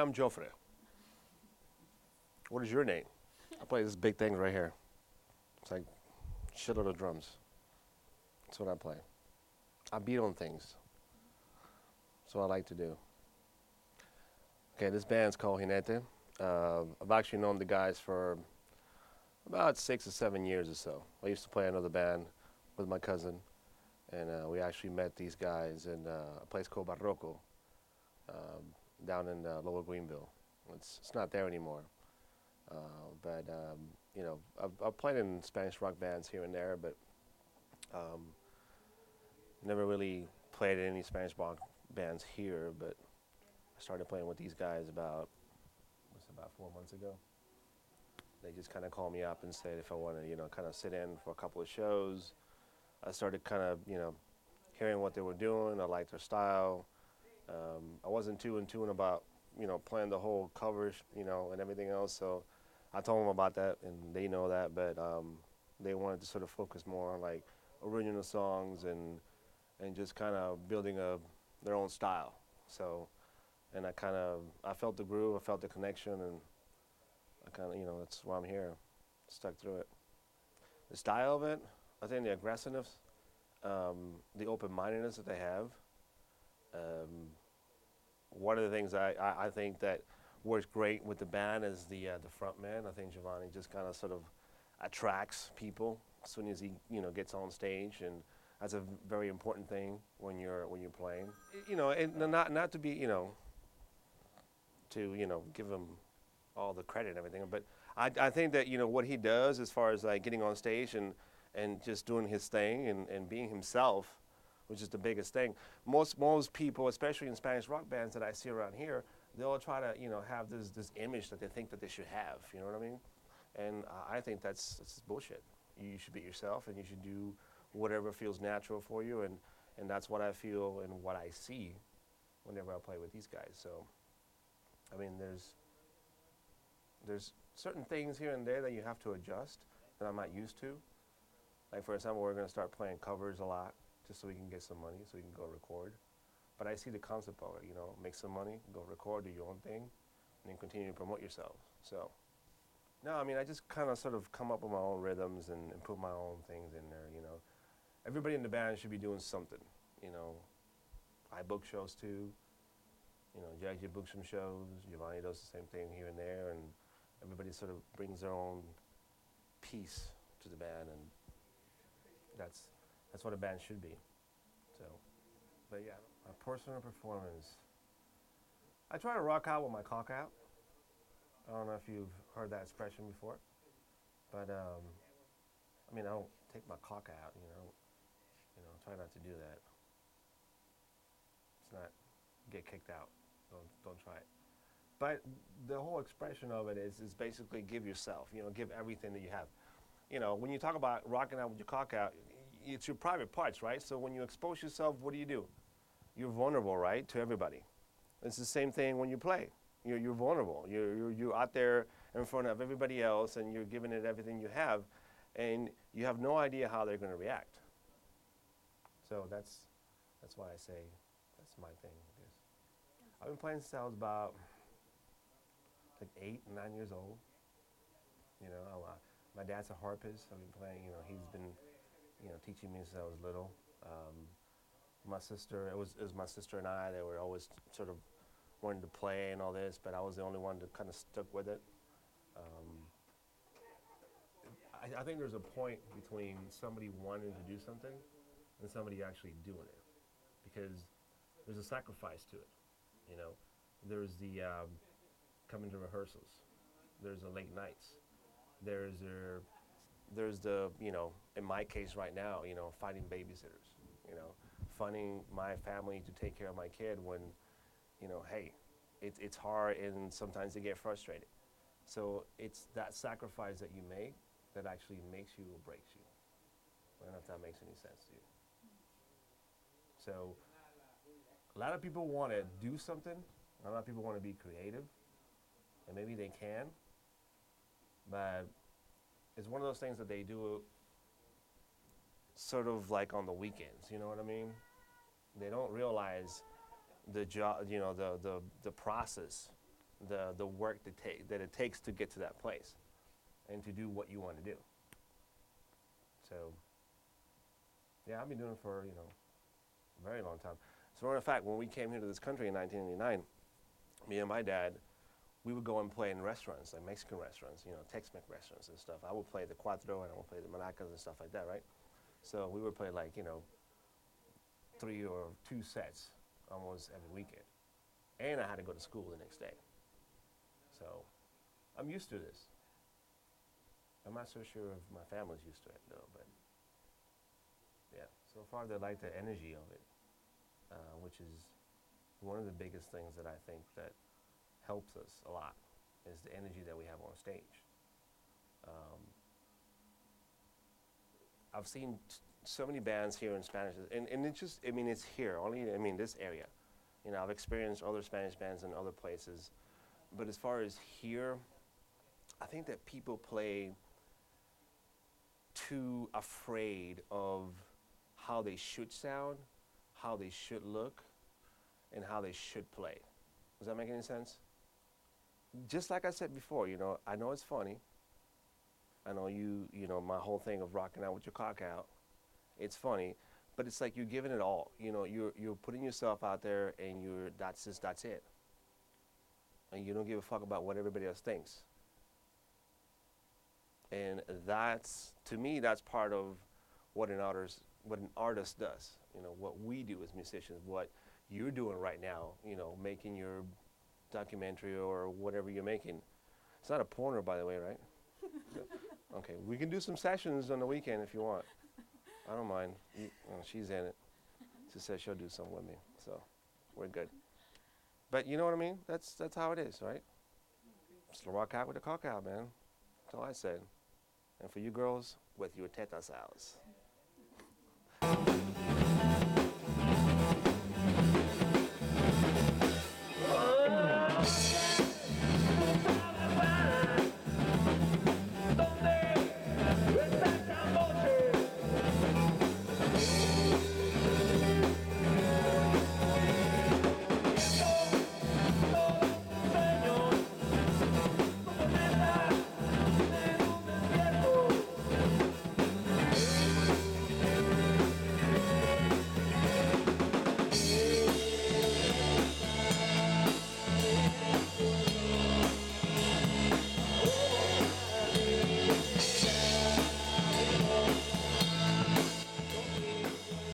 I'm Joffre. What is your name? I play this big thing right here. It's like shitload of drums. That's what I play. I beat on things. That's what I like to do. Okay, this band's called Jinete. I've actually known the guys for about 6 or 7 years or so. I used to play another band with my cousin, and we actually met these guys in a place called Barroco um, down in Lower Greenville. It's not there anymore. But I've played in Spanish rock bands here and there, but um, never really played in any Spanish rock bands here. But I started playing with these guys about 4 months ago. They just kind of called me up and said if I want to, kind of sit in for a couple of shows. I started kind of, hearing what they were doing. I liked their style. I wasn't too in tune about, playing the whole covers, and everything else. So I told them about that, and they know that. But they wanted to sort of focus more on like original songs and just kind of building their own style. So, and I felt the groove, I felt the connection, and I kind of, that's why I'm here. Stuck through it. The style of it, I think the aggressiveness, the open-mindedness that they have. One of the things I think that works great with the band is the front man. I think Giovanni just kind of sort of attracts people as soon as he gets on stage, and that's a very important thing when you're playing. And not to be give him all the credit and everything, but I think that what he does as far as like getting on stage and just doing his thing and being himself, which is the biggest thing. Most people, especially in Spanish rock bands that I see around here, they'll try to have this image that they think that they should have. You know what I mean? And I think that's bullshit. You should be yourself, and you should do whatever feels natural for you, and that's what I feel and what I see whenever I play with these guys. So, I mean, there's certain things here and there that you have to adjust that I'm not used to. Like, for example, we're going to start playing covers a lot just so we can get some money, so we can go record. But I see the concept of it, make some money, go record, do your own thing, and then continue to promote yourself. So, no, I mean, I just kind of sort of come up with my own rhythms and put my own things in there, Everybody in the band should be doing something, I book shows too. Jackie books some shows, Giovanni does the same thing here and there, and everybody sort of brings their own piece to the band, and that's what a band should be. So, but yeah, a personal performance. I try to rock out with my cock out. I don't know if you've heard that expression before, but I mean, I don't take my cock out, try not to do that. It's not get kicked out. Don't try it. But the whole expression of it is basically give yourself, give everything that you have. When you talk about rocking out with your cock out, it's your private parts, right? So when you expose yourself, what do? You're vulnerable, right, to everybody. It's the same thing when you play. You're vulnerable. You're out there in front of everybody else, and you're giving it everything you have, and you have no idea how they're going to react. So that's why I say that's my thing. I've been playing since I was about like 8, 9 years old. My dad's a harpist. I've been playing. He's been, teaching me since I was little. My sister, it was my sister and I. They were always sort of wanting to play and all this, but I was the only one that kind of stuck with it. I think there's a point between somebody wanting to do something and somebody actually doing it, because there's a sacrifice to it. There's the coming to rehearsals. There's the late nights. There's the in my case right now, finding babysitters. Finding my family to take care of my kid when, hey, it's hard and sometimes they get frustrated. So it's that sacrifice that you make that actually makes you or breaks you. I don't know if that makes any sense to you. So a lot of people want to do something. A lot of people want to be creative, and maybe they can, but it's one of those things that they do sort of like on the weekends, you know what I mean? They don't realize the job, the process the work that it takes to get to that place and to do what you want to do. So yeah, I've been doing it for a very long time. As a matter of fact, when we came here to this country in 1989, me and my dad, we would go and play in restaurants, like Mexican restaurants, Tex-Mex restaurants and stuff. I would play the cuatro and I would play the maracas and stuff like that, right? So we would play like 3 or 2 sets almost every weekend, and I had to go to school the next day. So I'm used to this. I'm not so sure if my family's used to it though, but yeah. So far they like the energy of it, which is one of the biggest things that I think that helps us a lot is the energy that we have on stage. Um, I've seen so many bands here in Spanish, and it's just, I mean, it's here, only, I mean, this area. I've experienced other Spanish bands in other places, but as far as here, I think that people play too afraid of how they should sound, how they should look, and how they should play. Does that make any sense? Just like I said before, I know it's funny. I know my whole thing of rocking out with your cock out, it's funny, but it's like you're giving it all. You're putting yourself out there, and that's it. And you don't give a fuck about what everybody else thinks. And that's, to me, that's part of what an artist does. What we do as musicians, what you're doing right now. Making your documentary or whatever you're making. It's not a porno, by the way, right? Okay, we can do some sessions on the weekend if you want. I don't mind. She's in it. She says she'll do some with me, so we're good. But you know what I mean? That's how it is, right? Just rock out with the cock out, man. That's all I said. And for you girls, with your tetas out.